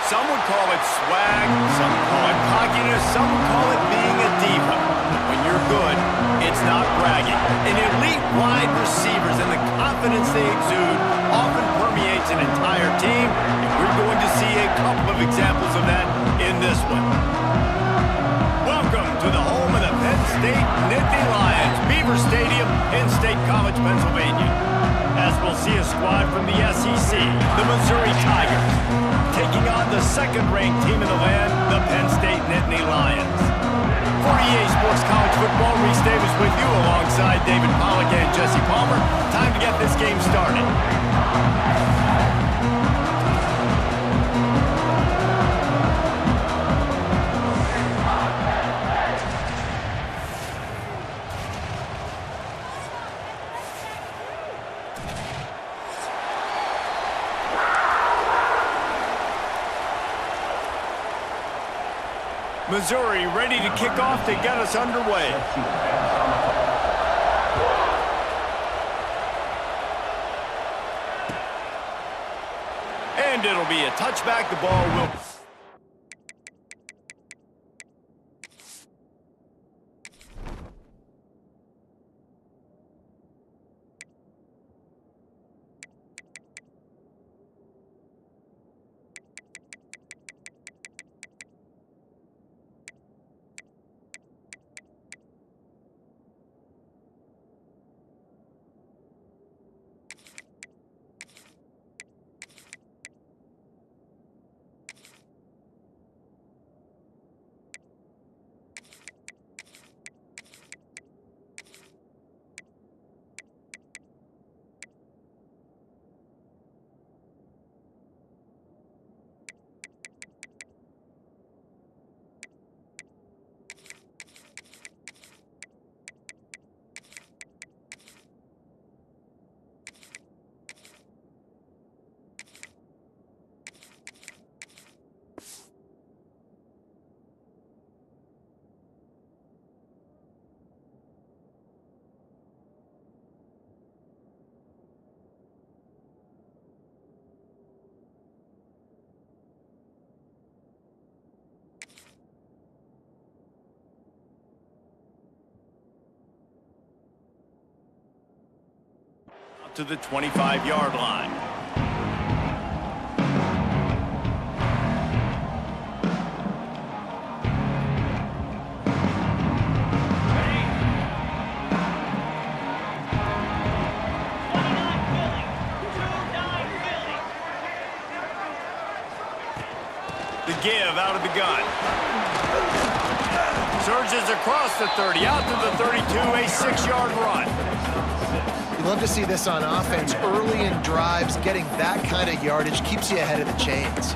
Some would call it swag, some call it cockiness, some would call it being a diva. But when you're good, it's not bragging. An elite wide receivers and the confidence they exude often permeates an entire team, and we're going to see a couple of examples of that in this one. Welcome to the home of the Penn State Nittany Lions, Beaver Stadium in State College, Pennsylvania. As we'll see a squad from the SEC, the Missouri Tigers, taking on the second-ranked team in the land, the Penn State Nittany Lions. For EA Sports College Football, Reese Davis with you alongside David Pollack and Jesse Palmer. Time to get this game started. Missouri ready to kick off to get us underway. And it'll be a touchback. The ball will... to the 25-yard line. The give out of the gun. Surges across the 30, out to the 32, a 6-yard run. You love to see this on offense. Early in drives, getting that kind of yardage keeps you ahead of the chains.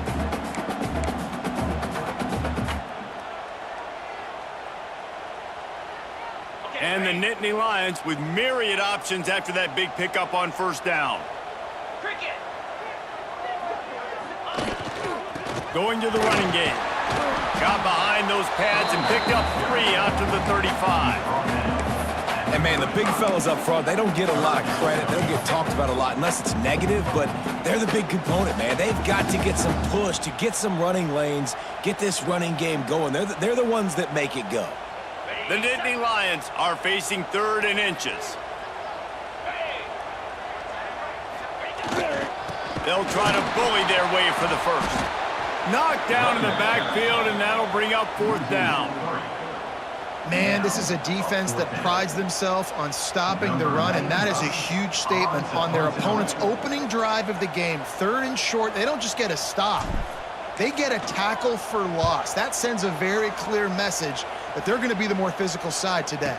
And the Nittany Lions with myriad options after that big pickup on first down. Going to the running game. Got behind those pads and picked up 3 out to the 35. And, man, the big fellas up front, they don't get a lot of credit. They don't get talked about a lot unless it's negative, but they're the big component, man. They've got to get some push, to get some running lanes, get this running game going. They're the ones that make it go. The Nittany Lions are facing 3rd and inches. They'll try to bully their way for the first. Knocked down in the backfield, and that'll bring up 4th down. Man, this is a defense that prides themselves on stopping the run, and that is a huge statement on their opponent's opening drive of the game. 3rd and short, they don't just get a stop. They get a tackle for loss. That sends a very clear message that they're going to be the more physical side today.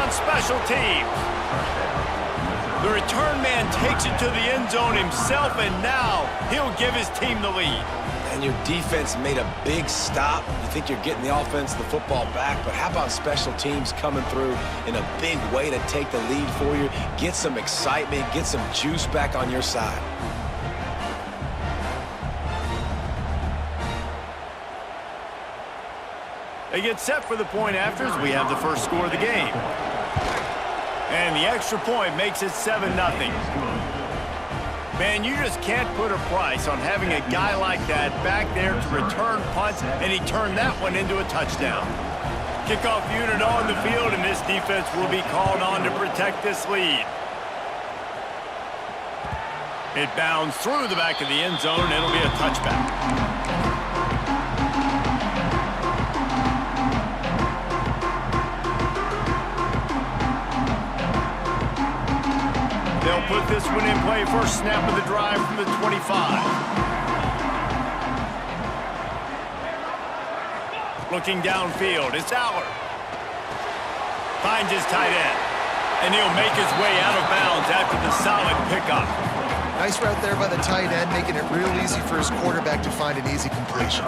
Special teams. The return man takes it to the end zone himself, and now he'll give his team the lead. And your defense made a big stop. You think you're getting the offense, the football back, but how about special teams coming through in a big way to take the lead for you, get some excitement, get some juice back on your side. They get set for the point afters. We have the first score of the game. And the extra point makes it 7-0. Man, you just can't put a price on having a guy like that back there to return punts, and he turned that one into a touchdown. Kickoff unit on the field, and this defense will be called on to protect this lead. It bounds through the back of the end zone, and it'll be a touchback. They'll put this one in play. First snap of the drive from the 25. Looking downfield, it's Aller. Finds his tight end. And he'll make his way out of bounds after the solid pickup. Nice route there by the tight end, making it real easy for his quarterback to find an easy completion.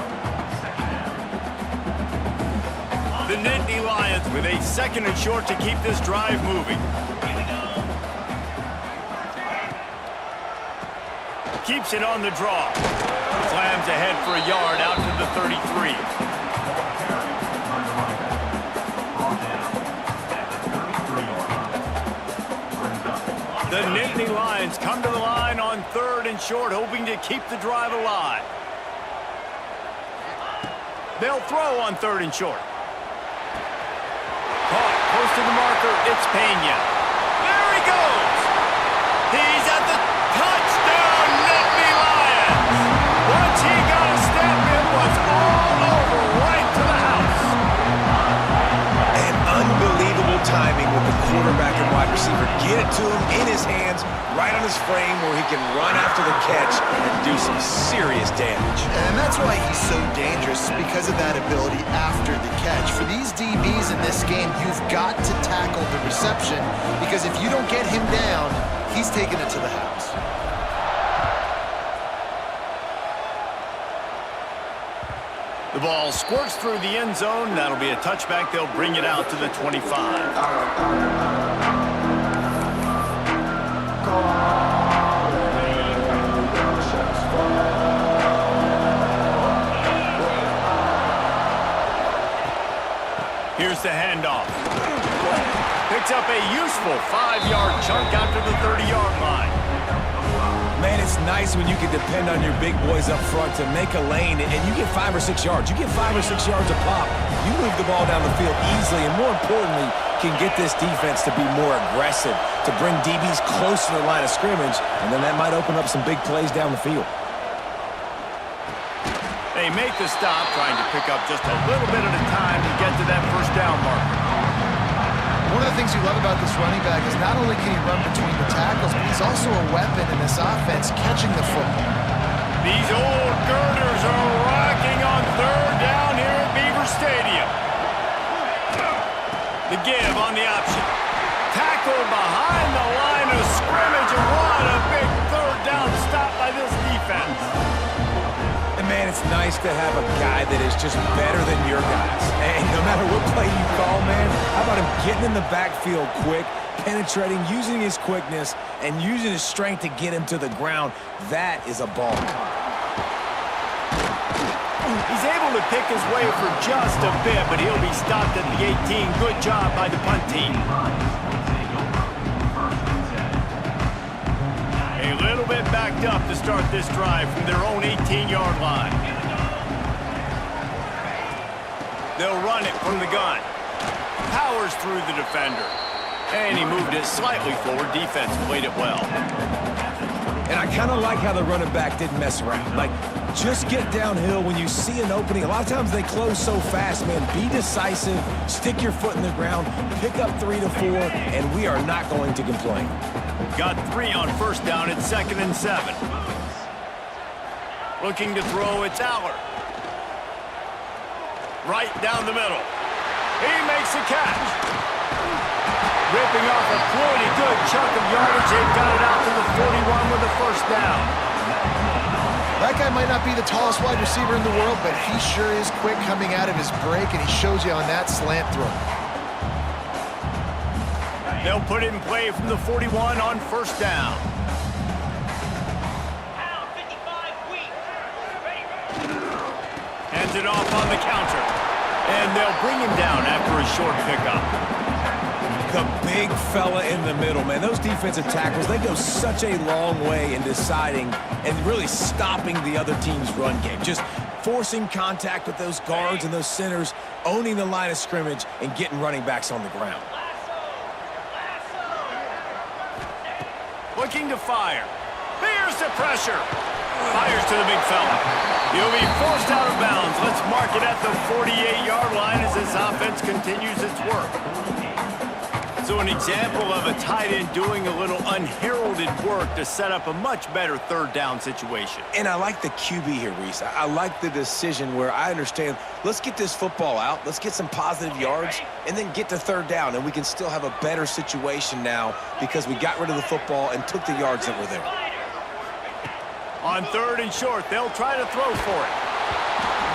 The Nittany Lions with a 2nd and short to keep this drive moving. Keeps it on the draw. Slams ahead for a yard out to the 33. The Nittany Lions come to the line on 3rd and short, hoping to keep the drive alive. They'll throw on 3rd and short. Caught close to the marker. It's Pena. There he goes. He's at the touchdown, Nittany Lions. Once he got a step, it was all over right to the house. And unbelievable timing with the quarterback and wide receiver. Get it to him in his hands, right on his frame where he can run after the catch and do some serious damage. And that's why he's so dangerous, because of that ability after the catch. For these DBs in this game, you've got to tackle the reception, because if you don't get him down, he's taking it to the house. The ball squirts through the end zone. That'll be a touchback. They'll bring it out to the 25. Here's the handoff. Picks up a useful 5-yard chunk out to the 30-yard line. Man, it's nice when you can depend on your big boys up front to make a lane, and you get 5 or 6 yards. You get 5 or 6 yards a pop. You move the ball down the field easily, and more importantly, can get this defense to be more aggressive, to bring DBs close to the line of scrimmage, and then that might open up some big plays down the field. They make the stop, trying to pick up just a little bit at a time to get to that first down marker. One of the things you love about this running back is not only can he run between the tackles, but he's also a weapon in this offense catching the football. These old girders are rocking on 3rd down here at Beaver Stadium. The give on the option. Tackle behind the line of scrimmage, and what a big 3rd down stop by this defense. And man, it's nice to have a guy that is just better than your guys. And no matter what play you call, man, how about him getting in the backfield quick, penetrating, using his quickness, and using his strength to get him to the ground. That is a ball. He's able to pick his way for just a bit, but he'll be stopped at the 18. Good job by the punt team. A little bit backed up to start this drive from their own 18-yard line. They'll run it from the gun. Powers through the defender. And he moved it slightly forward. Defense played it well. And I kind of like how the running back didn't mess around. Like, just get downhill when you see an opening. A lot of times they close so fast, man. Be decisive, stick your foot in the ground, pick up 3 to 4, and we are not going to complain. Got 3 on first down at 2nd and 7. Looking to throw, it's Aller. Right down the middle. He makes a catch. Ripping off a pretty good chunk of yardage. They've got it out to the 41 with the first down. That guy might not be the tallest wide receiver in the world, but he sure is quick coming out of his break, and he shows you on that slant throw. They'll put it in play from the 41 on first down. Hands it off on the counter. And they'll bring him down after a short pickup. The big fella in the middle, man. Those defensive tackles, they go such a long way in deciding and really stopping the other team's run game. Just forcing contact with those guards and those centers, owning the line of scrimmage, and getting running backs on the ground. Looking to fire. Here's the pressure. Fires to the big fella. He'll be forced out of bounds. Let's mark it at the 48-yard line as this offense continues its work. So an example of a tight end doing a little unheralded work to set up a much better third down situation. And I like the QB here, Reese. I like the decision where I understand, let's get this football out, let's get some positive yards, and then get to third down, and we can still have a better situation now because we got rid of the football and took the yards that were there. On third and short, they'll try to throw for it.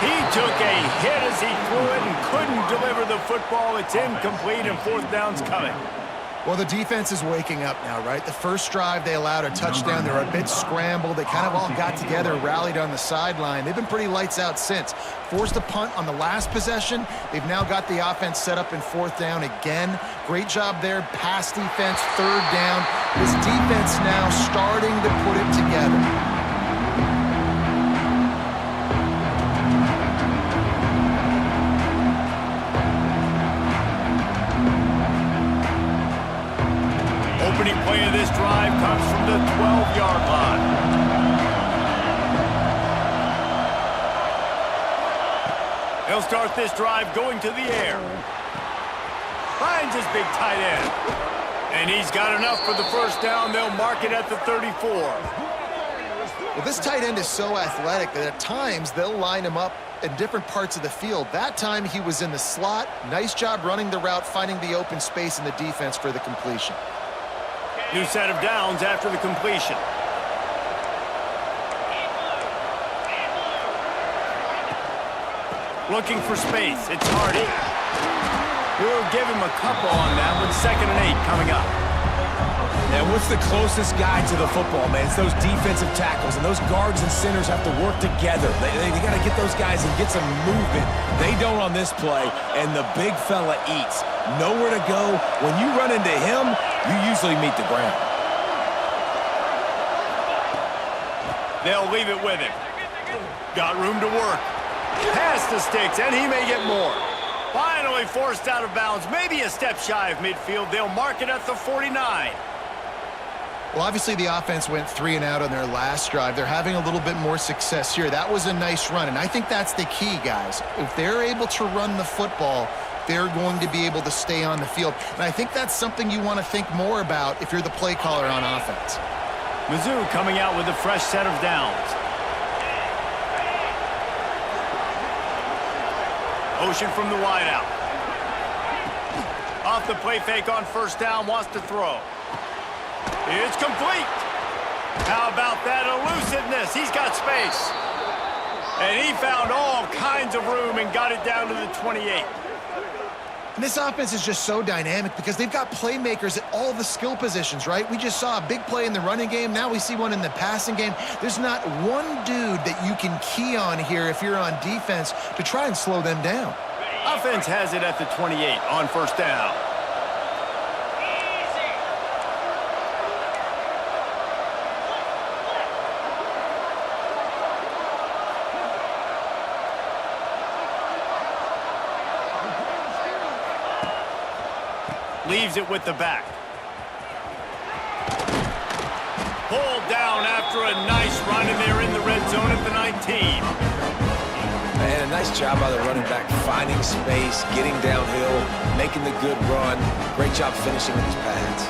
He took a hit as he threw it and couldn't deliver the football. It's incomplete, and fourth down's coming. Well, the defense is waking up now, right? The first drive, they allowed a touchdown. They were a bit scrambled. They kind of all got together, rallied on the sideline. They've been pretty lights out since. Forced a punt on the last possession. They've now got the offense set up in fourth down again. Great job there. Pass defense, third down. This defense now starting to put it together. Opening play of this drive comes from the 12-yard line. He'll start this drive going to the air. Finds his big tight end. And he's got enough for the first down. They'll mark it at the 34. Well, this tight end is so athletic that at times they'll line him up in different parts of the field. That time he was in the slot. Nice job running the route, finding the open space in the defense for the completion. New set of downs after the completion. Looking for space. It's Hardy. We'll give him a couple on that with 2nd and 8 coming up. Now, what's the closest guy to the football, man? It's those defensive tackles, and those guards and centers have to work together. They got to get those guys and get some movement. They don't on this play, and the big fella eats. Nowhere to go. When you run into him, you usually meet the ground. They'll leave it with him. Got room to work. Pass the sticks, and he may get more. Finally forced out of bounds, maybe a step shy of midfield. They'll mark it at the 49. Well, obviously the offense went 3 and out on their last drive. They're having a little bit more success here. That was a nice run, and I think that's the key, guys. If they're able to run the football, they're going to be able to stay on the field. And I think that's something you want to think more about if you're the play caller on offense. Mizzou coming out with a fresh set of downs. Motion from the wideout. Off the play fake on first down, wants to throw. It's complete. How about that elusiveness? He's got space. And he found all kinds of room and got it down to the 28. And this offense is just so dynamic because they've got playmakers at all the skill positions, right? We just saw a big play in the running game. Now we see one in the passing game. There's not one dude that you can key on here if you're on defense to try and slow them down. Offense has it at the 28 on first down. Leaves it with the back. Pulled down after a nice run, and they're in the red zone at the 19. And a nice job by the running back, finding space, getting downhill, making the good run. Great job finishing with his pads.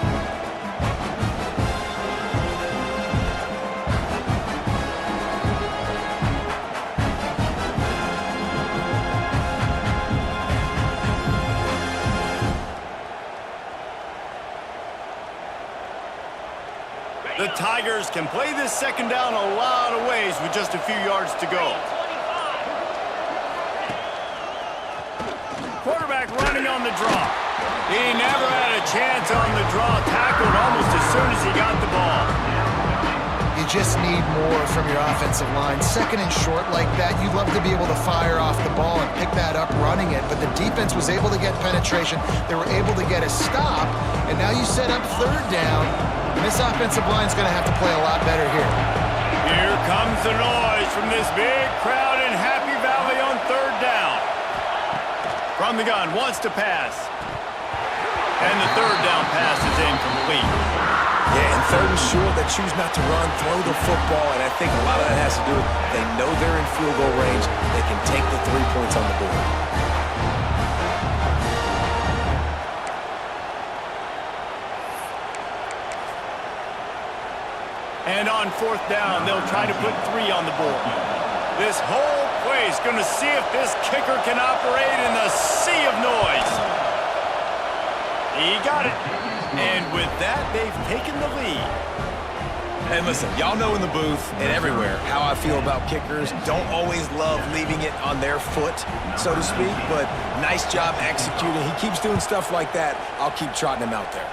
The Tigers can play this second down a lot of ways with just a few yards to go. Quarterback running on the draw. He never had a chance on the draw. Tackled almost as soon as he got the ball. You just need more from your offensive line. Second and short like that, you'd love to be able to fire off the ball and pick that up running it, but the defense was able to get penetration. They were able to get a stop, and now you set up third down, and this offensive line is going to have to play a lot better here. Here comes the noise from this big crowd in Happy Valley on third down. From the gun, wants to pass. And the third down pass is incomplete. Yeah, and third and short, they choose not to run, throw the football, and I think a lot of that has to do with they know they're in field goal range. They can take the 3 points on the board. And on fourth down, they'll try to put 3 on the board. This whole place going to see if this kicker can operate in the sea of noise. He got it. And with that, they've taken the lead. And listen, y'all know in the booth and everywhere how I feel about kickers. Don't always love leaving it on their foot, so to speak, but nice job executing. He keeps doing stuff like that. I'll keep trotting him out there.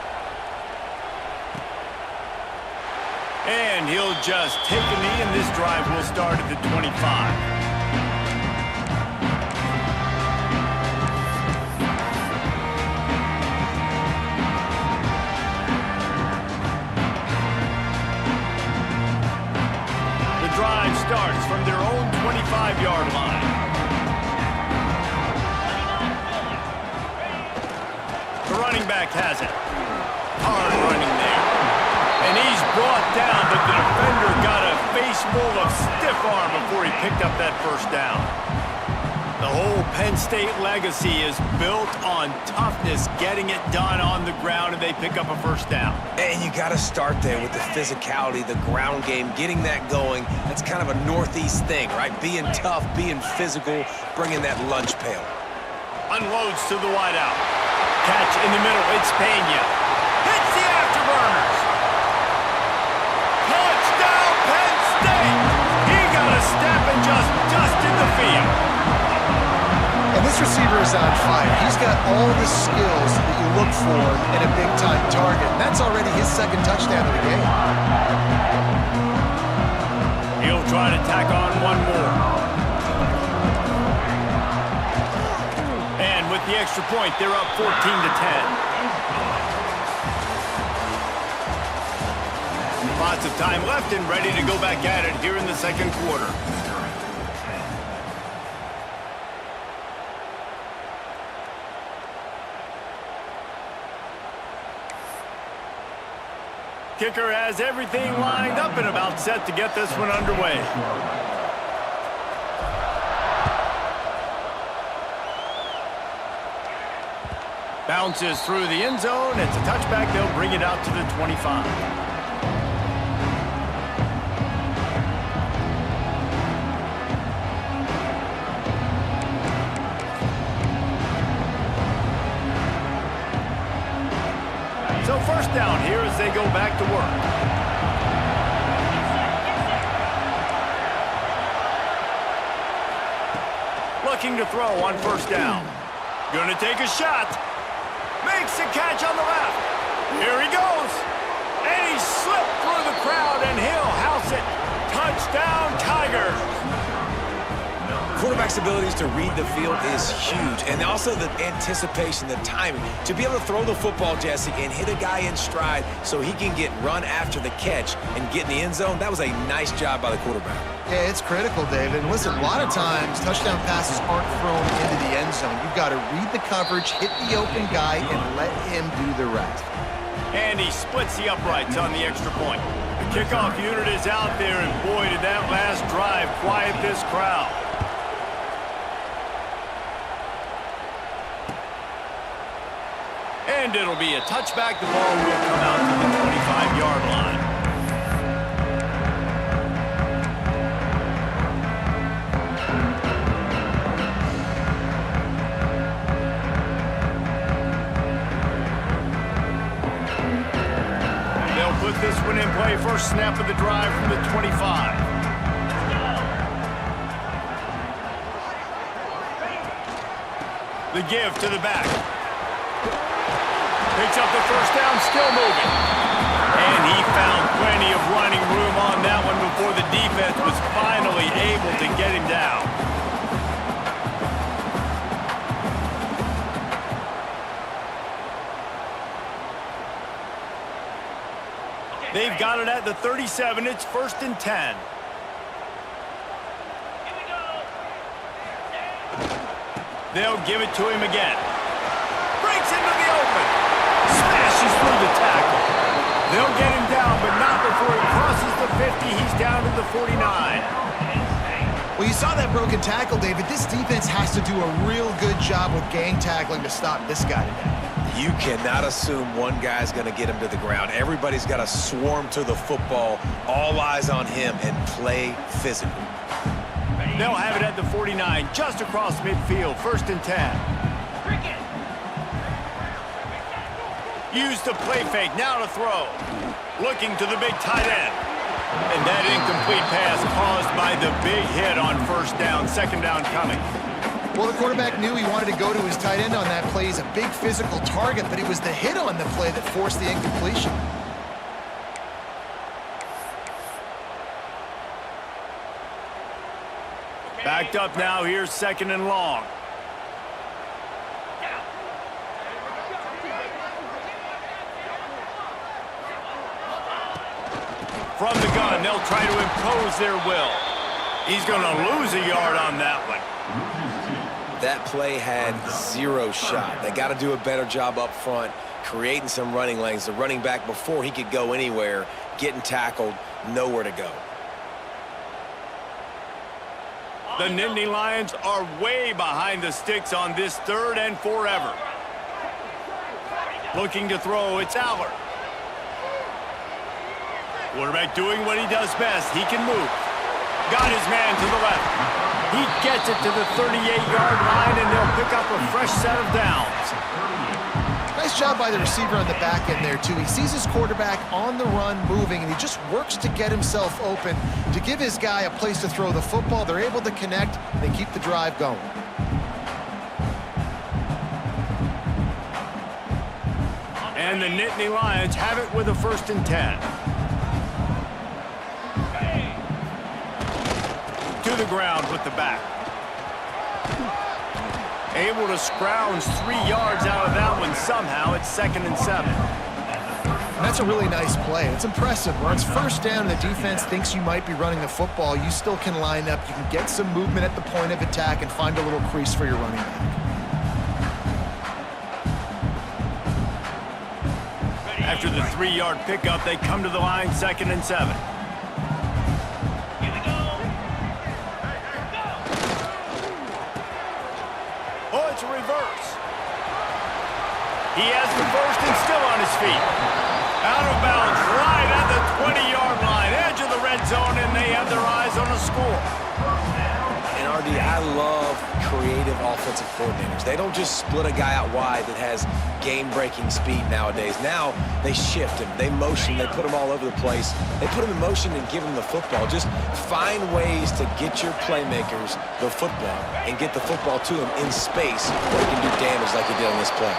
And he'll just take a knee, and this drive will start at the 25. Drive starts from their own 25-yard line. The running back has it. Hard running there. And he's brought down, but the defender got a face full of stiff arm before he picked up that first down. The whole Penn State legacy is built on toughness, getting it done on the ground, and they pick up a first down. And you got to start there with the physicality, the ground game, getting that going. That's kind of a Northeast thing, right? Being tough, being physical, bringing that lunch pail. Unloads to the wideout. Catch in the middle, it's Pena. Hits the afterburners. Touchdown, Penn State! He got a step and just dusted the field. And this receiver is on fire. He's got all the skills that you look for in a big-time target. And that's already his second touchdown of the game. He'll try to tack on one more. And with the extra point, they're up 14-10. Lots of time left and ready to go back at it here in the second quarter. Kicker has everything lined up and about set to get this one underway. Bounces through the end zone. It's a touchback. They'll bring it out to the 25. So first down here as they go back to work. Looking to throw on first down. Gonna take a shot. Makes a catch on the left. Here he goes. And he slipped through the crowd and he'll house it. Touchdown, Tigers. Quarterback's abilities to read the field is huge, and also the anticipation, the timing. To be able to throw the football, Jesse, and hit a guy in stride so he can get run after the catch and get in the end zone, that was a nice job by the quarterback. Yeah, it's critical, David. And listen, a lot of times touchdown passes aren't thrown into the end zone. You've got to read the coverage, hit the open guy, and let him do the rest. And he splits the uprights on the extra point. The kickoff unit is out there, and boy, did that last drive quiet this crowd. And it'll be a touchback. The ball will come out to the 25-yard line. They'll put this one in play. First snap of the drive from the 25. The give to the back. Picks up the first down, still moving. And he found plenty of running room on that one able to get him down. They've got it at the 37. It's 1st and 10. They'll give it to him again. Breaks into the open. Smashes through the tackle. They'll get him down, but not before he crosses the 50. He's down to the 49. Well, you saw that broken tackle, David. This defense has to do a real good job with gang tackling to stop this guy today. You cannot assume one guy's going to get him to the ground. Everybody's got to swarm to the football, all eyes on him, and play physical. They'll have it at the 49, just across midfield, 1st and 10. Use the play fake, now to throw. Looking to the big tight end. And that incomplete pass caused by the big hit on 1st down, 2nd down coming. Well, the quarterback knew he wanted to go to his tight end on that play. He's a big physical target, but it was the hit on the play that forced the incompletion. Backed up now, here's 2nd and long. From the gun, they'll try to impose their will. He's going to lose a yard on that one. That play had 0 shot. They got to do a better job up front, creating some running lanes. The running back, before he could go anywhere, getting tackled, nowhere to go. The Nittany Lions are way behind the sticks on this 3rd and forever. Looking to throw, it's Allard. Quarterback doing what he does best. He can move. Got his man to the left. He gets it to the 38-yard line, and they'll pick up a fresh set of downs. Nice job by the receiver on the back end there, too. He sees his quarterback on the run moving, and he just works to get himself open to give his guy a place to throw the football. They're able to connect, and they keep the drive going. And the Nittany Lions have it with a 1st and 10. To the ground with the back. Able to scrounge 3 yards out of that one somehow. It's 2nd and 7. And that's a really nice play. It's impressive. Where it's 1st down and the defense thinks you might be running the football, you still can line up. You can get some movement at the point of attack and find a little crease for your running back. After the 3-yard pickup, they come to the line, 2nd and 7. Oh, it's a reverse. He has the 1st and still on his feet. Out of bounds, right at the 20-yard line, edge of the red zone, and they have their eyes on a score. And RD, I love creative offensive coordinators. They don't just split a guy out wide that has game-breaking speed nowadays. Now they shift him, they motion, they put him all over the place. They put him in motion and give him the football. Just find ways to get your playmakers the football and get the football to him in space where he can do damage like he did on this play.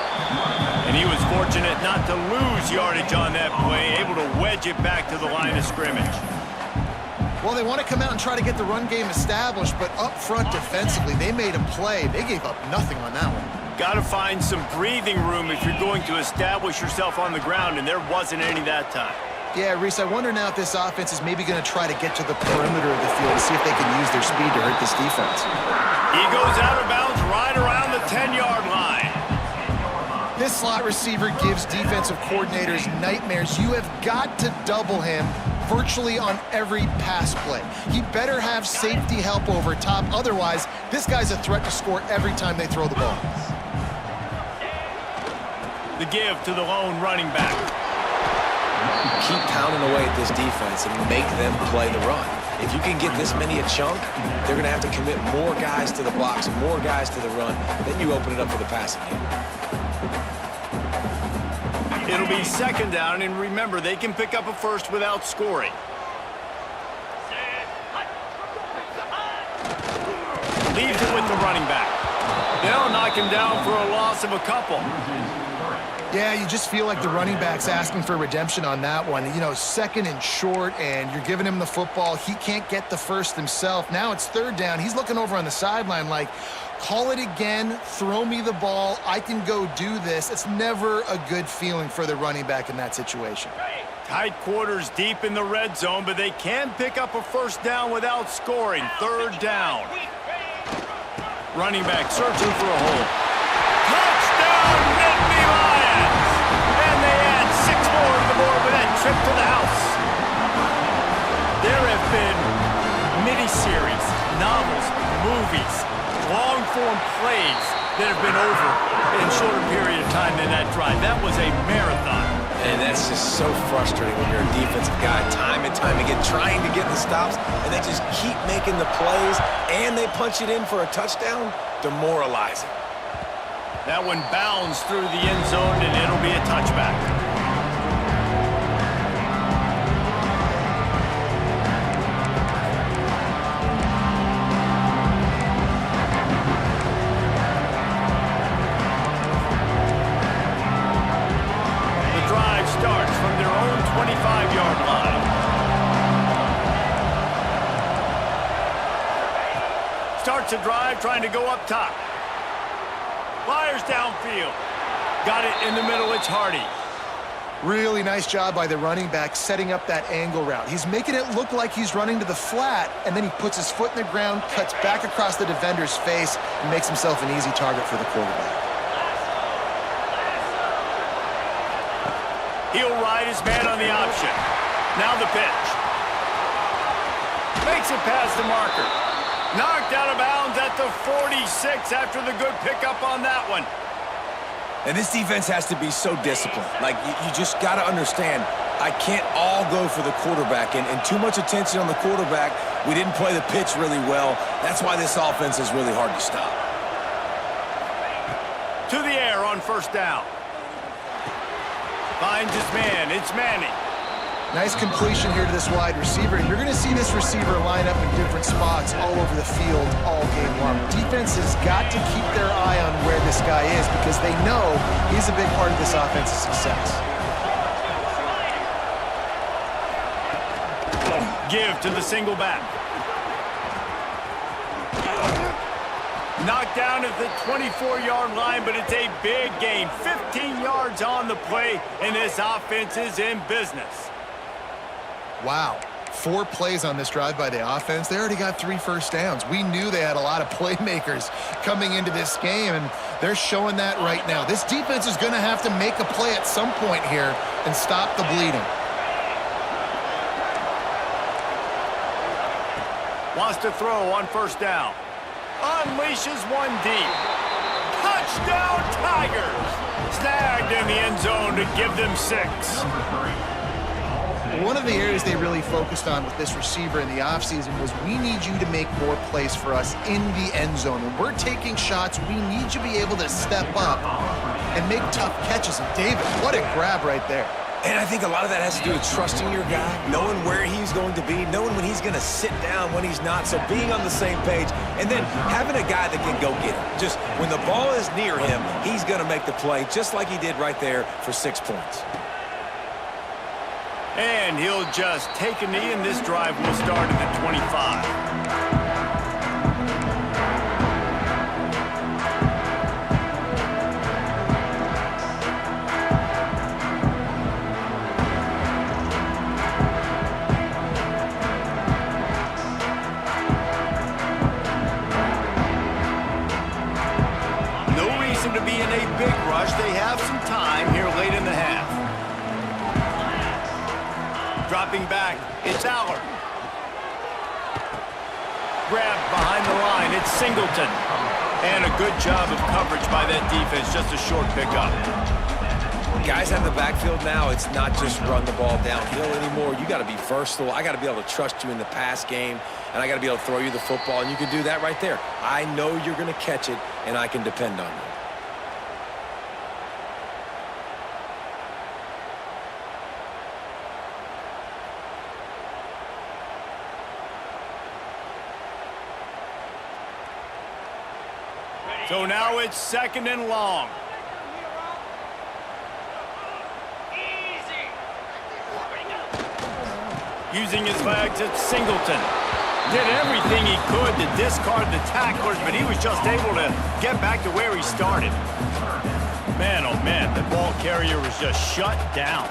And he was fortunate not to lose yardage on that play, able to wedge it back to the line of scrimmage. Well, they want to come out and try to get the run game established, but up front defensively, they made a play. They gave up nothing on that one. Got to find some breathing room if you're going to establish yourself on the ground, and there wasn't any that time. Yeah, Reese, I wonder now if this offense is maybe going to try to get to the perimeter of the field to see if they can use their speed to hurt this defense. He goes out of bounds right around the 10-yard line. This slot receiver gives defensive coordinators nightmares. You have got to double him virtually on every pass play. He better have safety help over top. Otherwise, this guy's a threat to score every time they throw the ball. The give to the lone running back. Keep pounding away at this defense and make them play the run. If you can get this many a chunk, they're going to have to commit more guys to the box, more guys to the run. Then you open it up for the passing game. It'll be 2nd down, and remember, they can pick up a 1st without scoring. Leaves it with the running back. They'll knock him down for a loss of a couple. Yeah, you just feel like the running back's asking for redemption on that one. You know, 2nd and short, and you're giving him the football. He can't get the first himself. Now it's 3rd down. He's looking over on the sideline like, call it again, throw me the ball, I can go do this. It's never a good feeling for the running back in that situation. Tight quarters deep in the red zone, but they can pick up a first down without scoring. 3rd down. Running back searching for a hole. Touchdown, Nittany Lions! And they add 6 more to the board with that trip to the house. There have been miniseries, novels, movies, long-form plays that have been over in a shorter period of time than that drive. That was a marathon. And that's just so frustrating when you're a defensive guy, time and time again, trying to get the stops, and they just keep making the plays, and they punch it in for a touchdown. Demoralizing. That one bounds through the end zone, and it'll be a touchback. The drive starts from their own 25-yard line. Starts a drive trying to go up top. Fires downfield. Got it in the middle. It's Hardy. Really nice job by the running back setting up that angle route. He's making it look like he's running to the flat, and then he puts his foot in the ground, cuts back across the defender's face, and makes himself an easy target for the quarterback. He'll ride his man on the option. Now the pitch. Makes it past the marker. Knocked out of bounds at the 46 after the good pickup on that one. And this defense has to be so disciplined. Like, you just got to understand, I can't all go for the quarterback. And too much attention on the quarterback. We didn't play the pitch really well. That's why this offense is really hard to stop. To the air on 1st down. Finds his man. It's Manning. Nice completion here to this wide receiver. And you're going to see this receiver line up in different spots all over the field all game long. Defense has got to keep their eye on where this guy is because they know he's a big part of this offense's success. Give to the single back. Knocked down at the 24-yard line, but it's a big gain. 15 yards on the play, and this offense is in business. Wow. 4 plays on this drive by the offense. They already got 3 first downs. We knew they had a lot of playmakers coming into this game, and they're showing that right now. This defense is going to have to make a play at some point here and stop the bleeding. Wants to throw on 1st down. Unleashes one deep. Touchdown Tigers! Snagged in the end zone to give them 6. One of the areas they really focused on with this receiver in the offseason was we need you to make more plays for us in the end zone. When we're taking shots, we need you to be able to step up and make tough catches. And David, what a grab right there. And I think a lot of that has to do with trusting your guy, knowing where he's going to be, knowing when he's going to sit down, when he's not, so being on the same page, and then having a guy that can go get it. Just when the ball is near him, he's going to make the play, just like he did right there for 6 points. And he'll just take a knee, and this drive will start at the 25. To be in a big rush. They have some time here late in the half. Dropping back, it's Aller. Grabbed behind the line, it's Singleton. And a good job of coverage by that defense, just a short pickup. Guys have the backfield now. It's not just run the ball downhill anymore. You got to be versatile. I got to be able to trust you in the pass game, and I got to be able to throw you the football, and you can do that right there. I know you're going to catch it, and I can depend on you. So now it's 2nd and long. using his legs at Singleton. Did everything he could to discard the tacklers, but he was just able to get back to where he started. Man, oh man, the ball carrier was just shut down.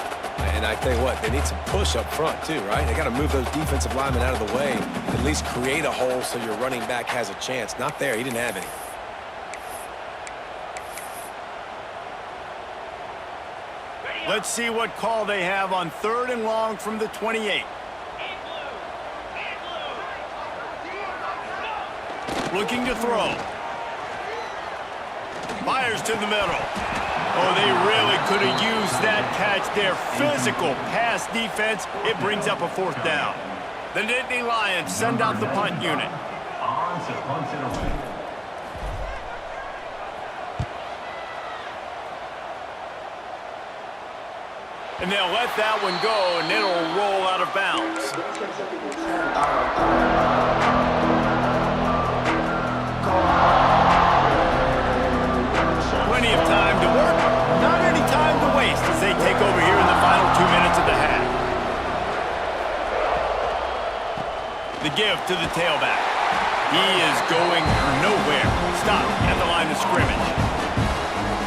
And I tell you what, they need some push up front too, right? They got to move those defensive linemen out of the way, at least create a hole so your running back has a chance. Not there, he didn't have any. Let's see what call they have on 3rd and long from the 28. Looking to throw. Fires to the middle. Oh, they really could have used that catch there. Physical pass defense. It brings up a 4th down. The Nittany Lions send out the punt unit. And they'll let that one go, and it'll roll out of bounds. Plenty of time to work, not any time to waste as they take over here in the final 2 minutes of the half. The give to the tailback. He is going nowhere. Stop at the line of scrimmage.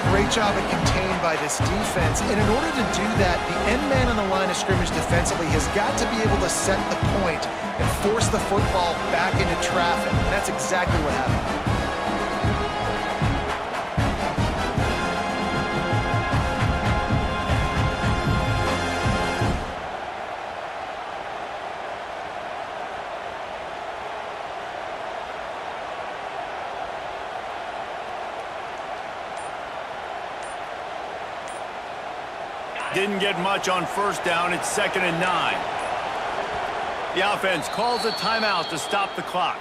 Great job at contained by this defense. And in order to do that, the end man on the line of scrimmage defensively has got to be able to set the point and force the football back into traffic. And that's exactly what happened. Didn't get much on 1st down. It's 2nd and 9. The offense calls a timeout to stop the clock.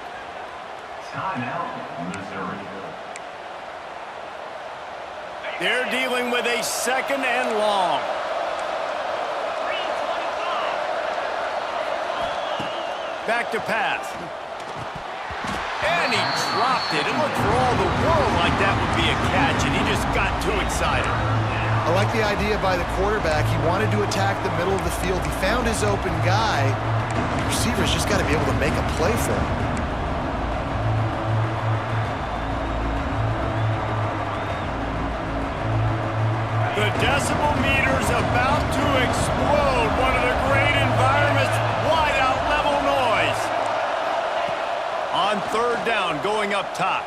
Timeout, Missouri. They're dealing with a 2nd and long. Back to pass. And he dropped it. It looked for all the world like that would be a catch, and he just got too excited. I like the idea by the quarterback. He wanted to attack the middle of the field. He found his open guy. The receiver's just got to be able to make a play for him. The decibel meter's about to explode. One of the great environments. Wide out level noise. On 3rd down, going up top.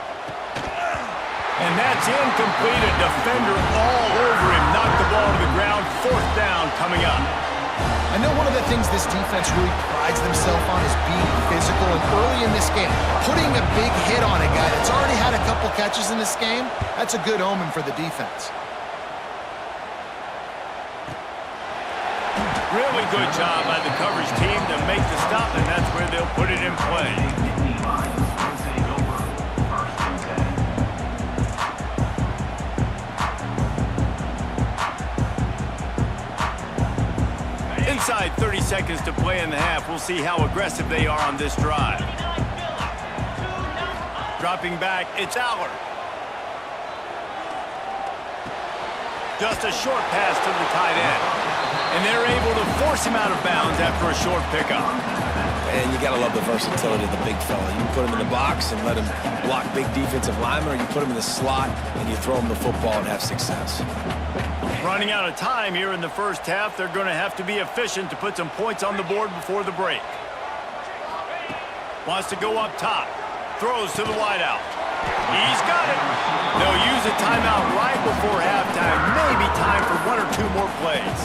And that's incomplete. A defender all over him. Knocked the ball to the ground. 4th down coming up. I know one of the things this defense really prides themselves on is being physical. And early in this game, putting a big hit on a guy that's already had a couple catches in this game, that's a good omen for the defense. Really good job by the coverage team to make the stop, and that's where they'll put it in play. Inside 30 seconds to play in the half. We'll see how aggressive they are on this drive. Dropping back, it's Allard. Just a short pass to the tight end. And they're able to force him out of bounds after a short pickup. And you got to love the versatility of the big fella. You can put him in the box and let him block big defensive linemen, or you put him in the slot and you throw him the football and have success. Running out of time here in the 1st half. They're going to have to be efficient to put some points on the board before the break. Wants to go up top. Throws to the wideout. He's got it. They'll use a timeout right before halftime. Maybe time for 1 or 2 more plays.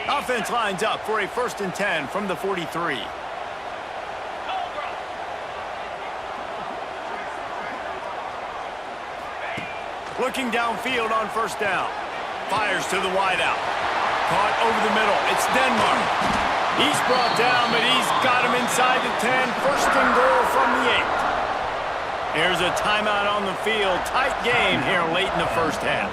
Offense lines up for a 1st and 10 from the 43. Looking downfield on 1st down. Fires to the wideout. Caught over the middle. It's Denmark. He's brought down, but he's got him inside the 10. 1st and goal from the 8. Here's a timeout on the field. Tight game here late in the 1st half.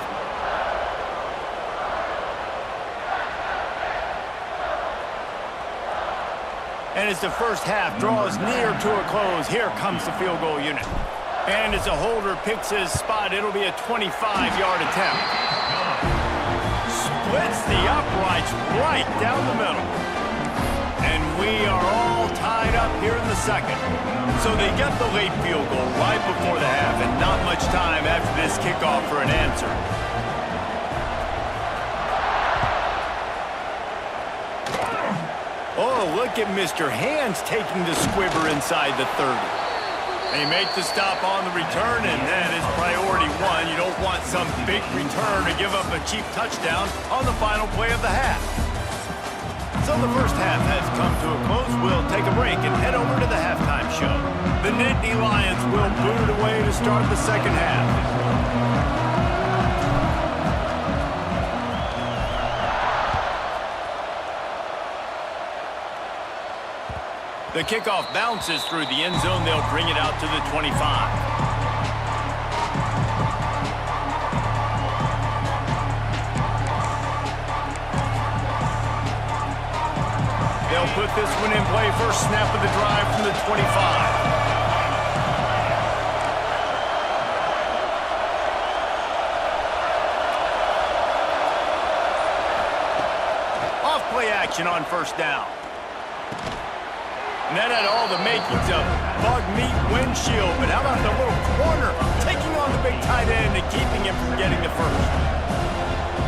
And as the 1st half draws near to a close, here comes the field goal unit. And as a holder picks his spot, it'll be a 25-yard attempt. Splits the uprights right down the middle. And we are all tied up here in the second. So they get the late field goal right before the half, and not much time after this kickoff for an answer. Oh, look at Mr. Hands taking the squibber inside the 30. They make the stop on the return, and that is priority one. You don't want some big return to give up a cheap touchdown on the final play of the half. So the first half has come to a close. We'll take a break and head over to the halftime show. The Nittany Lions will boot it away to start the second half. The kickoff bounces through the end zone. They'll bring it out to the 25. They'll put this one in play. First snap of the drive from the 25. Off play action on first down. And that had all the makings of bug meat windshield, but how about the little corner taking on the big tight end and keeping him from getting the first?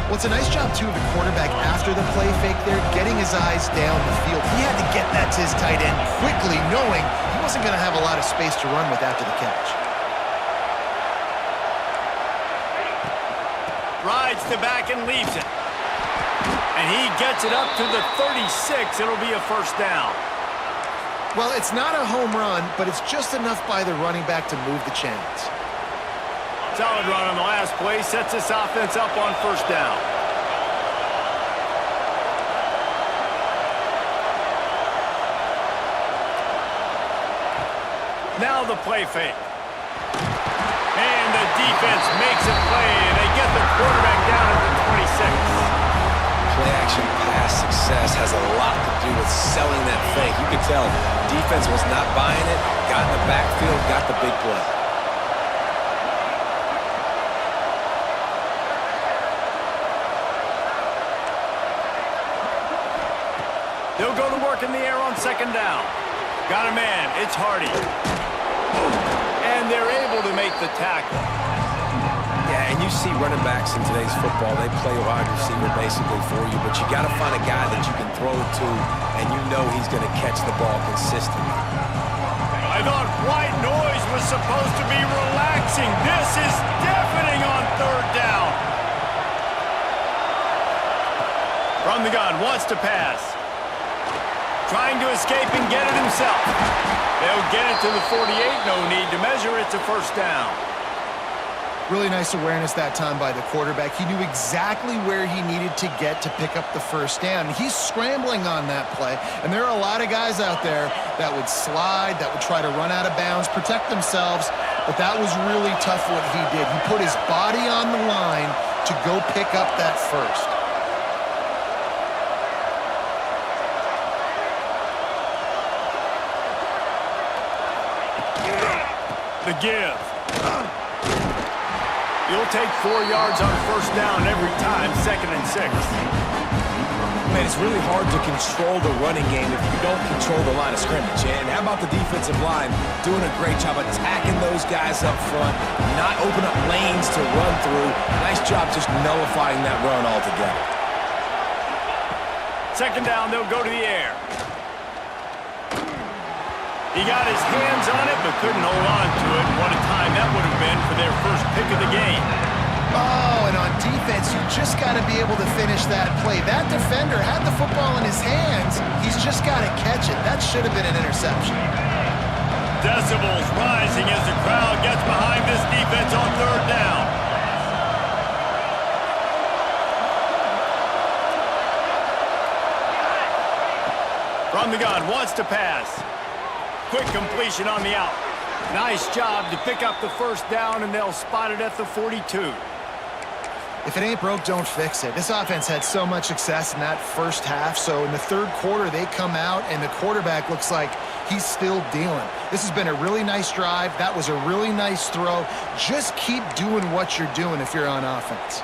Well, it's a nice job, too, of the quarterback after the play fake there, getting his eyes down the field. He had to get that to his tight end quickly, knowing he wasn't going to have a lot of space to run with after the catch. Rides to back and leaves it. And he gets it up to the 36. It'll be a first down. Well, it's not a home run, but it's just enough by the running back to move the chains. Solid run on the last play. Sets this offense up on first down. Now the play fake. And the defense makes a play, and they get the quarterback down at the 26. Play-action pass success has a lot to do with selling that fake. You could tell defense was not buying it, got in the backfield, got the big play. They'll go to work in the air on second down. Got a man. It's Hardy. And they're able to make the tackle. Yeah, and you see running backs in today's football, they play wide receiver basically for you, but you got to find a guy that you can throw it to, and you know he's going to catch the ball consistently. I thought white noise was supposed to be relaxing. This is deafening on third down. From the gun, wants to pass. Trying to escape and get it himself. They'll get it to the 48. No need to measure. It's a first down. Really nice awareness that time by the quarterback. He knew exactly where he needed to get to pick up the first down. He's scrambling on that play, and there are a lot of guys out there that would slide, that would try to run out of bounds, protect themselves, but that was really tough what he did. He put his body on the line to go pick up that first. The give. You'll take 4 yards on first down every time, 2nd and 6. Man, it's really hard to control the running game if you don't control the line of scrimmage. And how about the defensive line doing a great job attacking those guys up front, not open up lanes to run through. Nice job just nullifying that run altogether. Second down, they'll go to the air. He got his hands on it, but couldn't hold on to it. What a time that would have been for their first pick of the game. Oh, and on defense, you just got to be able to finish that play. That defender had the football in his hands. He's just got to catch it. That should have been an interception. Decibels rising as the crowd gets behind this defense on third down. From the gun, wants to pass. Quick completion on the out. Nice job to pick up the first down, and they'll spot it at the 42. If it ain't broke, don't fix it. This offense had so much success in that first half, so in the third quarter, they come out, and the quarterback looks like he's still dealing. This has been a really nice drive. That was a really nice throw. Just keep doing what you're doing if you're on offense.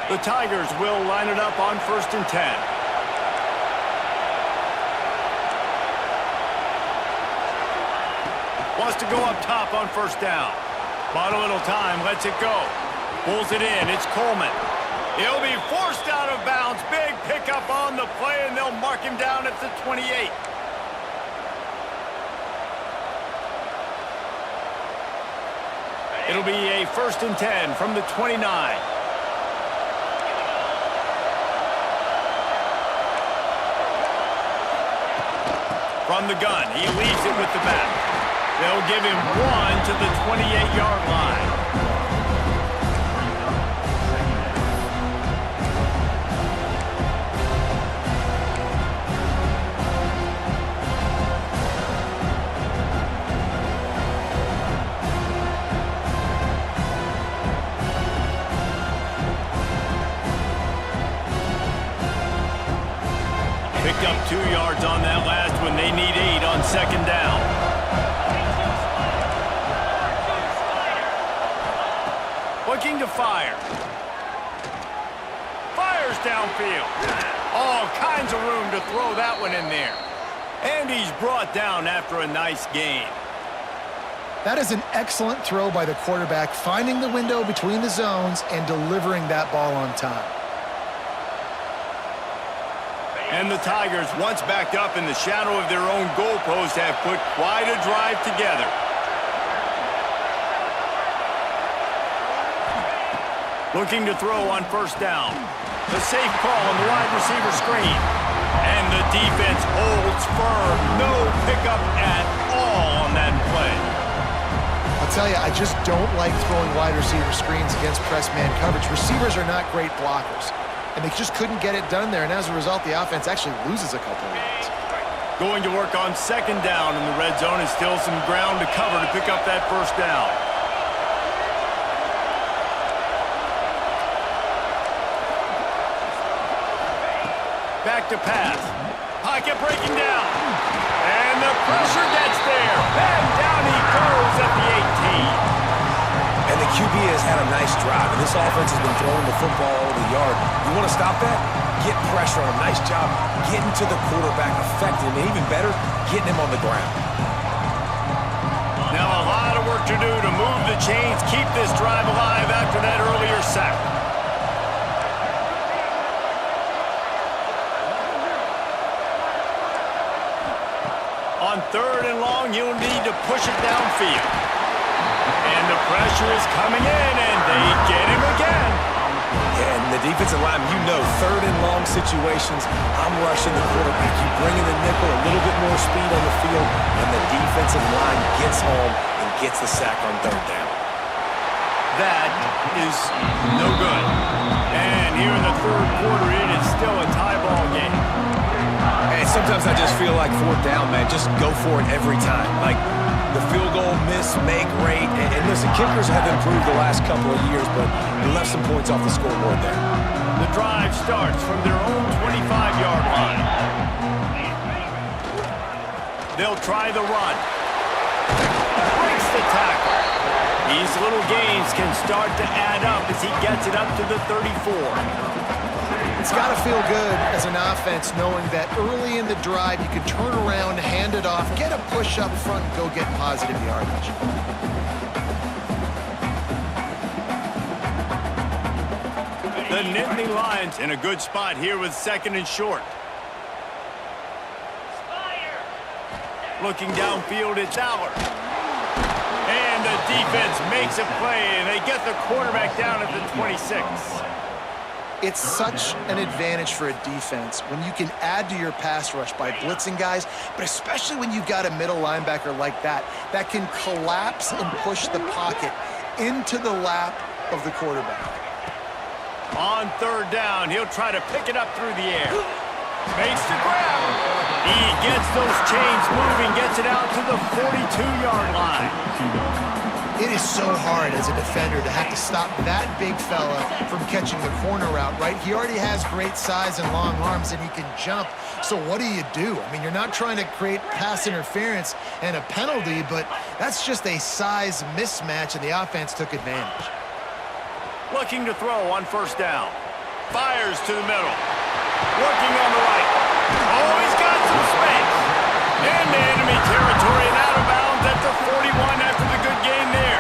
The Tigers will line it up on 1st and 10. Wants to go up top on 1st down. Bought a little time, lets it go. Pulls it in, it's Coleman. He'll be forced out of bounds. Big pickup on the play, and they'll mark him down at the 28. It'll be a 1st and 10 from the 29. From the gun, he leaves it with the back. They'll give him 1 to the 28-yard line. Picked up 2 yards on that last one. They need 8 on 2nd down. Looking to fire. Fires downfield. All kinds of room to throw that one in there. And he's brought down after a nice gain. That is an excellent throw by the quarterback, finding the window between the zones and delivering that ball on time. And the Tigers, once backed up in the shadow of their own goalpost, have put quite a drive together. Looking to throw on 1st down. The safe call on the wide receiver screen. And the defense holds firm. No pickup at all on that play. I'll tell you, I just don't like throwing wide receiver screens against press man coverage. Receivers are not great blockers, and they just couldn't get it done there, and as a result, the offense actually loses a couple of yards. Going to work on 2nd down in the red zone, and still some ground to cover to pick up that 1st down. Back to pass. Pocket breaking down. And the pressure gets there. And down he goes at the 18. And the QB has had a nice drive, and this offense has been throwing the football over the yard. You want to stop that? Get pressure on him. Nice job getting to the quarterback, affecting him, and even better, getting him on the ground. Now a lot of work to do to move the chains, keep this drive alive after that earlier sack. On 3rd and long, you'll need to push it downfield. And the pressure is coming in, and they get him again. And the defensive line, you know, 3rd and long situations, I'm rushing the quarterback. You bring in the nickel, a little bit more speed on the field, and the defensive line gets home and gets the sack on 3rd down. That is no good. And here in the 3rd quarter, it is still a tie ball game. And sometimes I just feel like 4th down, man, just go for it every time. Like the field goal miss, make rate, and listen, kickers have improved the last couple of years, but they left some points off the scoreboard there. The drive starts from their own 25-yard line. They'll try the run. Breaks the tackle. These little gains can start to add up as he gets it up to the 34. It's got to feel good as an offense knowing that early in the drive you can turn around, hand it off, get a push up front, and go get positive yardage. The Nittany Lions in a good spot here with 2nd and short. Looking downfield, it's Aller. And the defense makes a play, and they get the quarterback down at the 26. It's such an advantage for a defense when you can add to your pass rush by blitzing guys, but especially when you've got a middle linebacker like that can collapse and push the pocket into the lap of the quarterback. On 3rd down, he'll try to pick it up through the air. Makes the grab. He gets those chains moving, gets it out to the 42-yard line. It is so hard as a defender to have to stop that big fella from catching the corner route, right? He already has great size and long arms, and he can jump. So what do? I mean, you're not trying to create pass interference and a penalty, but that's just a size mismatch, and the offense took advantage. Looking to throw on first down. Fires to the middle. Working on the right. Oh, he's got some space. Into enemy territory and out of bounds at the 41 after the good gain there.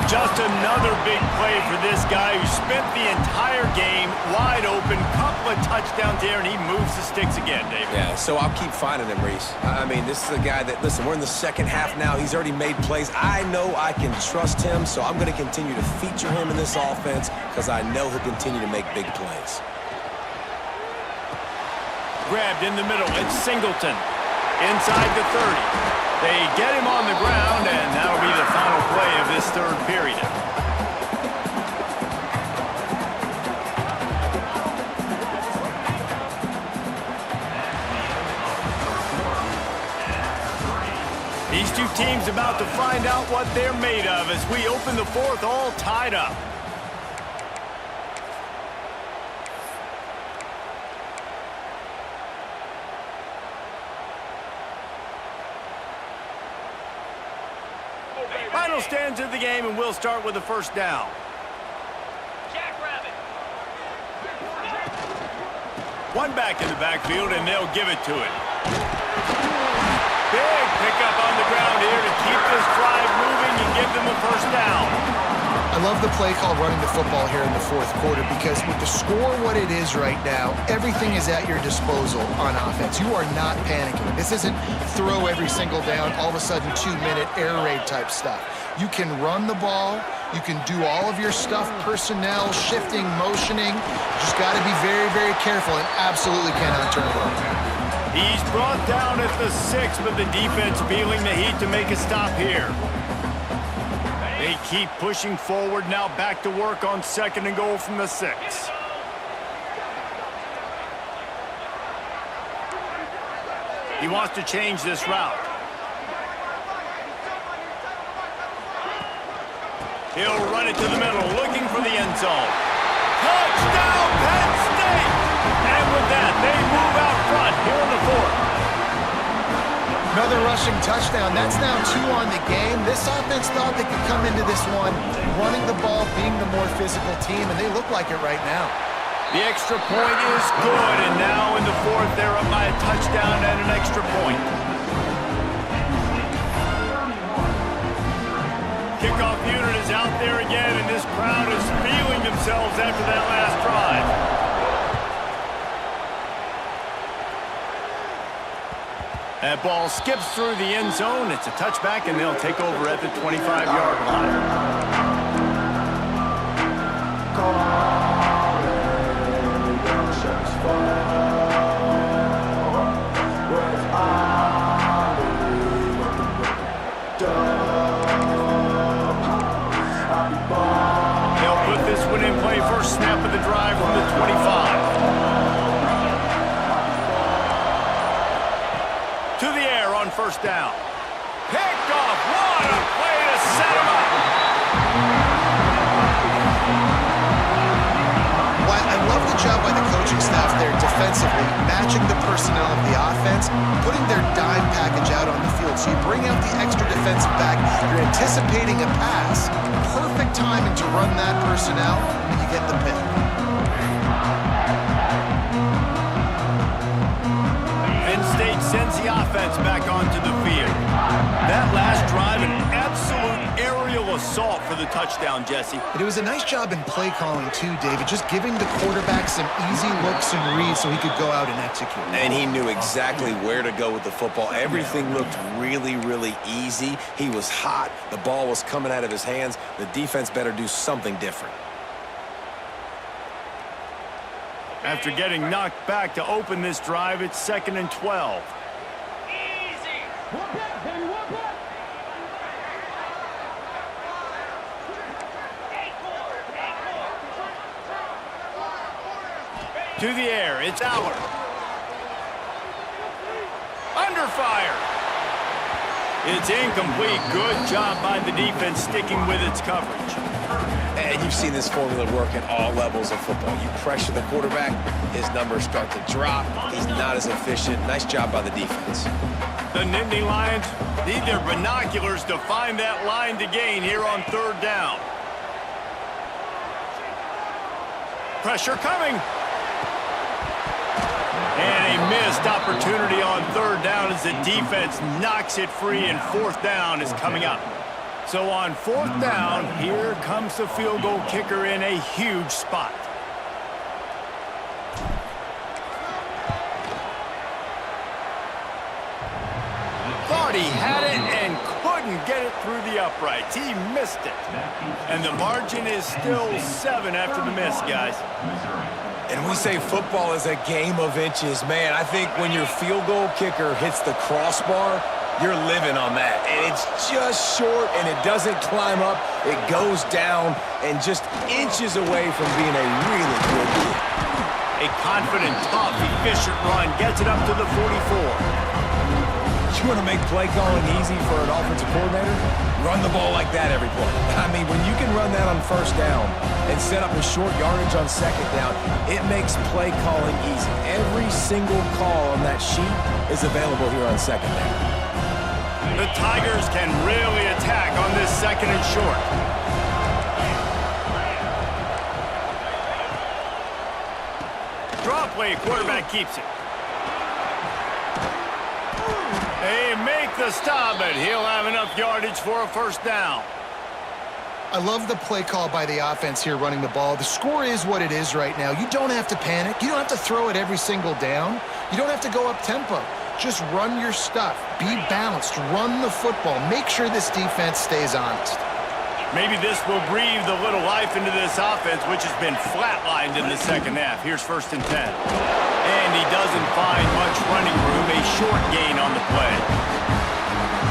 Just another big play for this guy who spent the entire game wide open. Couple of touchdowns there, and he moves the sticks again, David. Yeah, so I'll keep finding him, Reese. I mean, this is a guy that, listen, we're in the second half now. He's already made plays. I know I can trust him, so I'm going to continue to feature him in this offense because I know he'll continue to make big plays. Grabbed in the middle. It's Singleton. Inside the 30. They get him on the ground, and that'll be the final play of this third period. These two teams about to find out what they're made of as we open the fourth all tied up. Final stands of the game, and we'll start with the first down. One back in the backfield, and they'll give it to it. Big pickup on the ground here to keep this drive moving and give them a first down. I love the play call running the football here in the fourth quarter because with the score what it is right now, everything is at your disposal on offense. You are not panicking. This isn't throw every single down, all of a sudden 2-minute air raid type stuff. You can run the ball. You can do all of your stuff, personnel, shifting, motioning. You just got to be very, very careful and absolutely cannot turn it over. He's brought down at the 6, but the defense feeling the heat to make a stop here. They keep pushing forward, now back to work on second and goal from the 6. He wants to change this route. He'll run it to the middle, looking for the end zone. Touchdown, Penn State! And with that, they move out front here in the fourth. Another rushing touchdown. That's now 2 on the game. This offense thought they could come into this one running the ball, being the more physical team, and they look like it right now. The extra point is good, and now in the fourth, they're up by a touchdown and an extra point. Kickoff unit is out there again, and this crowd is feeling themselves after that last drive. That ball skips through the end zone. It's a touchback, and they'll take over at the 25-yard line. They'll put this one in play. First snap of the drive from the 25. To the air on first down. Picked off. What a play to set him up. Well, I love the job by the coaching staff there defensively, matching the personnel of the offense, putting their dime package out on the field. So you bring out the extra defensive back. You're anticipating a pass. Perfect timing to run that personnel, and you get the pick. Penn State sends the offense back onto the field. That last drive, an absolute aerial assault for the touchdown, Jesse. But it was a nice job in play calling too, David, just giving the quarterback some easy looks and reads so he could go out and execute. And he knew exactly where to go with the football. Everything looked really, really easy. He was hot. The ball was coming out of his hands. The defense better do something different. After getting knocked back to open this drive, it's 2nd and 12. Easy. One back, baby, one back. To the air, it's Allard. Under fire. It's incomplete. Good job by the defense sticking with its coverage. And you've seen this formula work at all levels of football. You pressure the quarterback, his numbers start to drop. He's not as efficient. Nice job by the defense. The Nittany Lions need their binoculars to find that line to gain here on third down. Pressure coming. And a missed opportunity on third down as the defense knocks it free, and fourth down is coming up. So on fourth down, here comes the field goal kicker in a huge spot. Thought he had it and couldn't get it through the uprights. He missed it. And the margin is still 7 after the miss, guys. And we say football is a game of inches. Man, I think when your field goal kicker hits the crossbar, you're living on that. And it's just short, and it doesn't climb up. It goes down and just inches away from being a really good kick. A confident, tough, efficient run gets it up to the 44. You want to make play calling easy for an offensive coordinator? Run the ball like that every play. I mean, when you can run that on first down and set up a short yardage on second down, it makes play calling easy. Every single call on that sheet is available here on second down. The Tigers can really attack on this second and short. Draw play, quarterback keeps it. They make the stop, but he'll have enough yardage for a first down. I love the play call by the offense here running the ball. The score is what it is right now. You don't have to panic. You don't have to throw it every single down. You don't have to go up tempo. Just run your stuff. Be balanced. Run the football. Make sure this defense stays honest. Maybe this will breathe a little life into this offense, which has been flatlined in the second half. Here's 1st and 10. And he doesn't find much running room. A short gain on the play.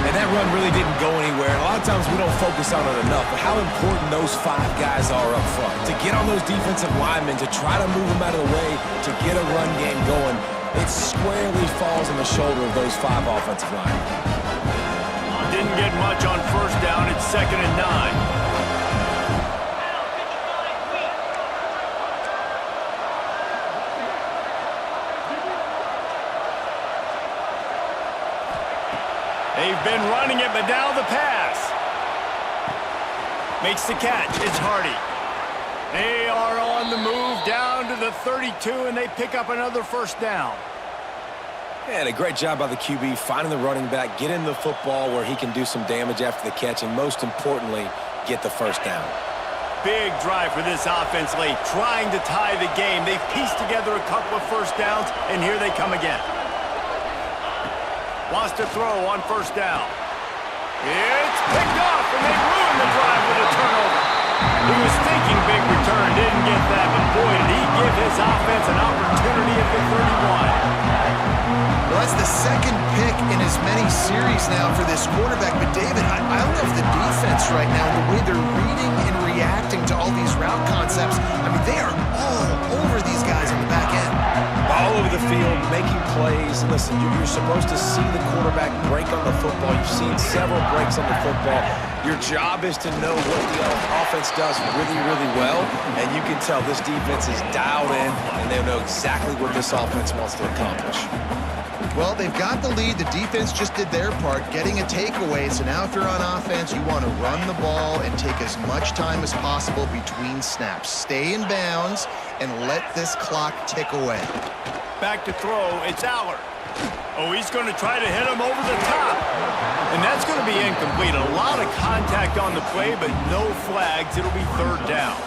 And that run really didn't go anywhere. And a lot of times we don't focus on it enough, but how important those 5 guys are up front. To get on those defensive linemen, to try to move them out of the way, to get a run game going, it squarely falls on the shoulder of those 5 offensive linemen. Didn't get much on first down. It's 2nd and 9. They've been running it, but now the pass. Makes the catch. It's Hardy. They are on the move down to the 32, and they pick up another first down. And a great job by the QB finding the running back, getting the football where he can do some damage after the catch, and most importantly, get the first down. Big drive for this offense late, trying to tie the game. They've pieced together a couple of first downs, and here they come again. Wants to throw on first down. It's picked off, and they ruin the drive with a turnover. He was thinking big return, didn't get that, but boy, did he give his offense an opportunity at the 31. Well, that's the second pick in as many series now for this quarterback. But, David, I love the defense right now, the way they're reading and reacting to all these route concepts. I mean, they are all over these guys on the back end. All over the field, making plays. Listen, you're supposed to see the quarterback break on the football. You've seen several breaks on the football. Your job is to know what the offense does really, really well. And you can tell this defense is dialed in, and they know exactly what this offense wants to accomplish. Well, they've got the lead. The defense just did their part, getting a takeaway. So now if you're on offense, you want to run the ball and take as much time as possible between snaps. Stay in bounds and let this clock tick away. Back to throw, it's Allard. Oh, he's going to try to hit him over the top. And that's going to be incomplete. A lot of contact on the play, but no flags. It'll be 3rd down.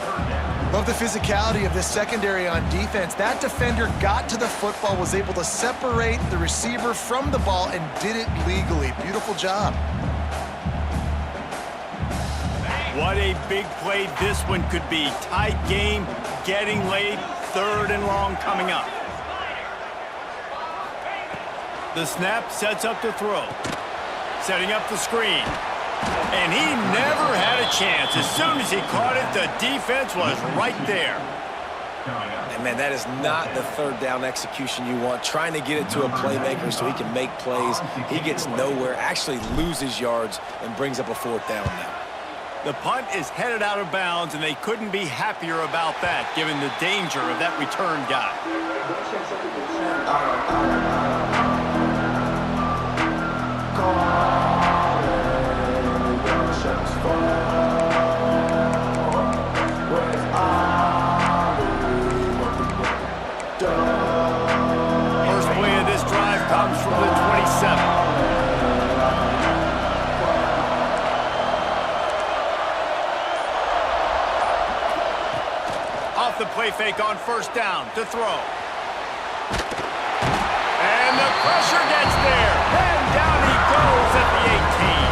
Love the physicality of this secondary on defense. That defender got to the football, was able to separate the receiver from the ball, and did it legally. Beautiful job. What a big play this one could be. Tight game, getting late, 3rd and long coming up. The snap sets up the throw. Setting up the screen. And he never had a chance. As soon as he caught it, the defense was right there. And man, that is not the third down execution you want. Trying to get it to a playmaker so he can make plays. He gets nowhere, actually loses yards, and brings up a fourth down now. The punt is headed out of bounds, and they couldn't be happier about that, given the danger of that return guy. First play of this drive comes from the 27. Off the play fake on first down to throw. And the pressure gets there. And down he goes at the 18.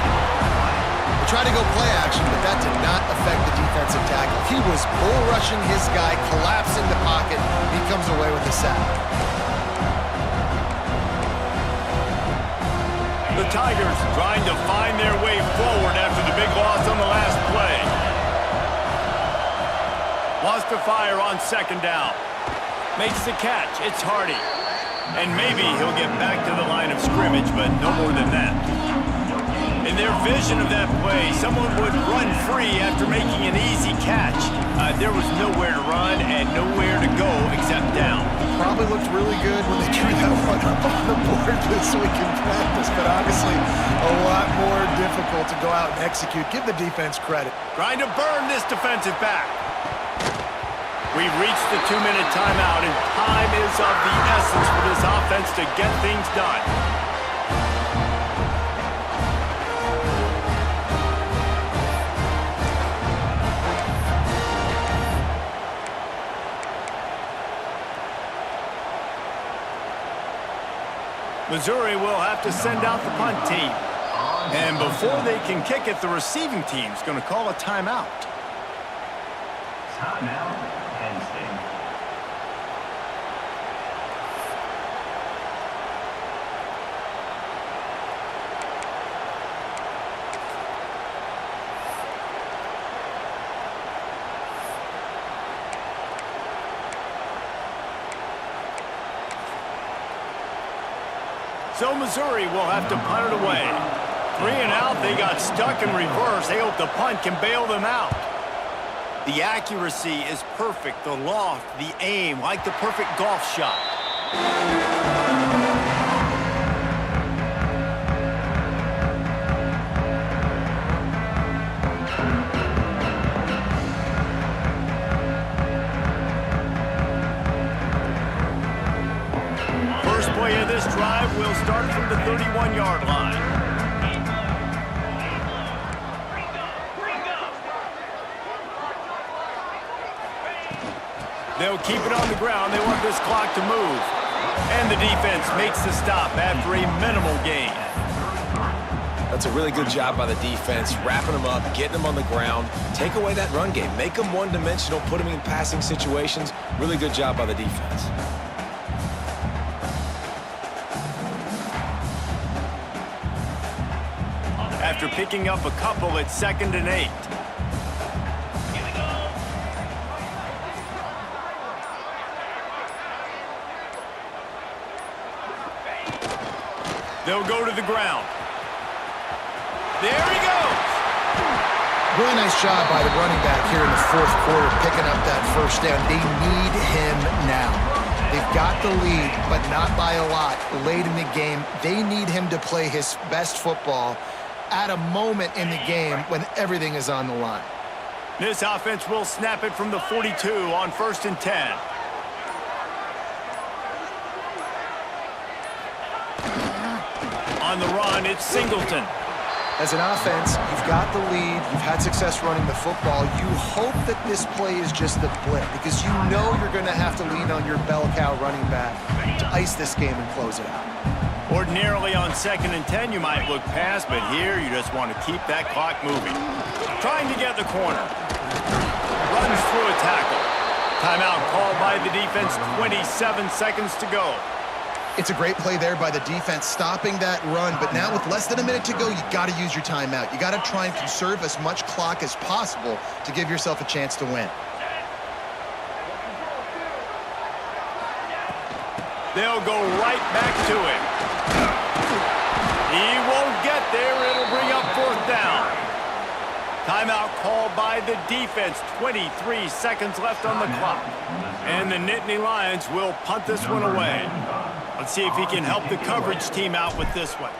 They tried to go play action, but that did not affect the defensive tackle. He was bull rushing his guy, collapsing the pocket. He comes away with the sack. The Tigers trying to find their way forward after the big loss on the last play. Wants to fire on second down. Makes the catch. It's Hardy. And maybe he'll get back to the line of scrimmage, but no more than that. In their vision of that play, someone would run free after making an easy catch. There was nowhere to run and nowhere to go except down. Probably looked really good when they drew that one up on the board this week in practice, but obviously a lot more difficult to go out and execute. Give the defense credit. Trying to burn this defensive back. We've reached the 2-minute timeout, and time is of the essence for this offense to get things done. Missouri will have to send out the punt team. And before they can kick it, the receiving team's going to call a timeout. Timeout, Penn State. So Missouri will have to punt it away. 3 and out, they got stuck in reverse. They hope the punt can bail them out. The accuracy is perfect, the loft, the aim, like the perfect golf shot. First play of this drive will start from the 31-yard line. They'll keep it on the ground. They want this clock to move. And the defense makes the stop after a minimal gain. That's a really good job by the defense, wrapping them up, getting them on the ground. Take away that run game. Make them one-dimensional, put them in passing situations. Really good job by the defense. After picking up a couple, it's 2nd and 8. They'll go to the ground. There he goes. Really nice job by the running back here in the fourth quarter, picking up that first down. They need him now. They've got the lead, but not by a lot late in the game. They need him to play his best football at a moment in the game when everything is on the line. This offense will snap it from the 42 on 1st and 10. On the run, it's Singleton. As an offense, you've got the lead. You've had success running the football. You hope that this play is just the blip because you know you're going to have to lean on your bell cow running back to ice this game and close it out. Ordinarily on 2nd and 10, you might look past, but here you just want to keep that clock moving. Trying to get the corner. Runs through a tackle. Timeout called by the defense, 27 seconds to go. It's a great play there by the defense, stopping that run. But now with less than a minute to go, you got to use your timeout. You got to try and conserve as much clock as possible to give yourself a chance to win. They'll go right back to him. He won't get there. It'll bring up 4th down. Timeout called by the defense. 23 seconds left on the clock. And the Nittany Lions will punt this one away. Let's see if he can help the coverage team out with this one.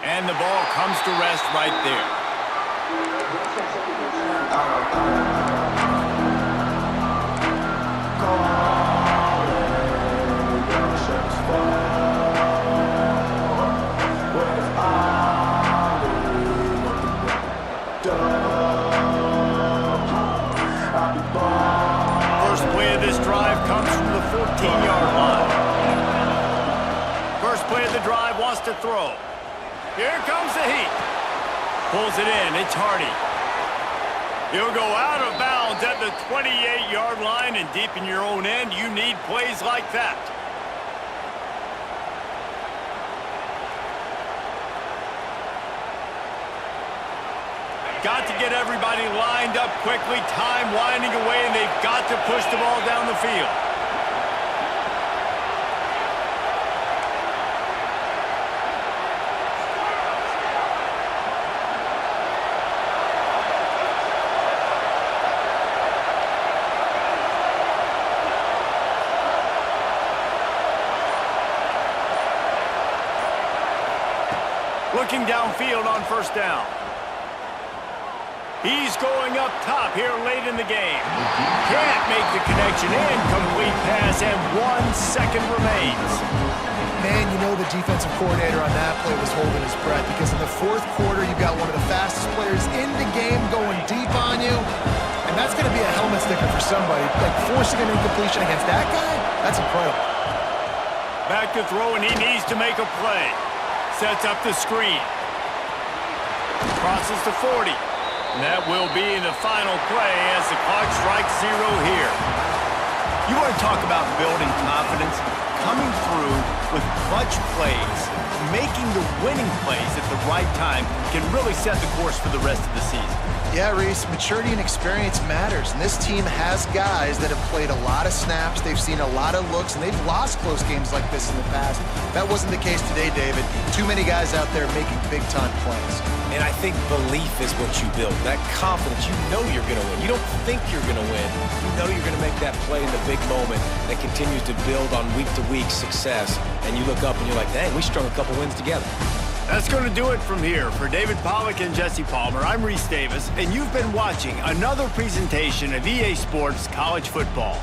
And the ball comes to rest right there. First play of this drive comes from the 14-yard line. First play of the drive wants to throw. Here comes the heat. Pulls it in. It's Hardy. He'll go out of bounds at the 28-yard line, and deep in your own end, you need plays like that. Got to get everybody lined up quickly. Time winding away, and they've got to push the ball down the field. Looking downfield on 1st down. He's going up top here late in the game. Can't make the connection. Incomplete pass, and 1 second remains. Man, you know the defensive coordinator on that play was holding his breath, because in the 4th quarter, you've got one of the fastest players in the game going deep on you. And that's going to be a helmet sticker for somebody. Like, forcing an incompletion against that guy, that's incredible. Back to throw, and he needs to make a play. Sets up the screen. Crosses to 40. And that will be the final play as the clock strikes 0 here. You want to talk about building confidence? Coming through with clutch plays, making the winning plays at the right time can really set the course for the rest of the season. Yeah, Reese, maturity and experience matters, and this team has guys that have played a lot of snaps, they've seen a lot of looks, and they've lost close games like this in the past. That wasn't the case today, David. Too many guys out there making big-time plays. And I think belief is what you build. That confidence, you know you're going to win. You don't think you're going to win. You know you're going to make that play in the big moment that continues to build on week-to-week success. And you look up and you're like, dang, we strung a couple wins together. That's going to do it from here. For David Pollack and Jesse Palmer, I'm Reese Davis, and you've been watching another presentation of EA Sports College Football.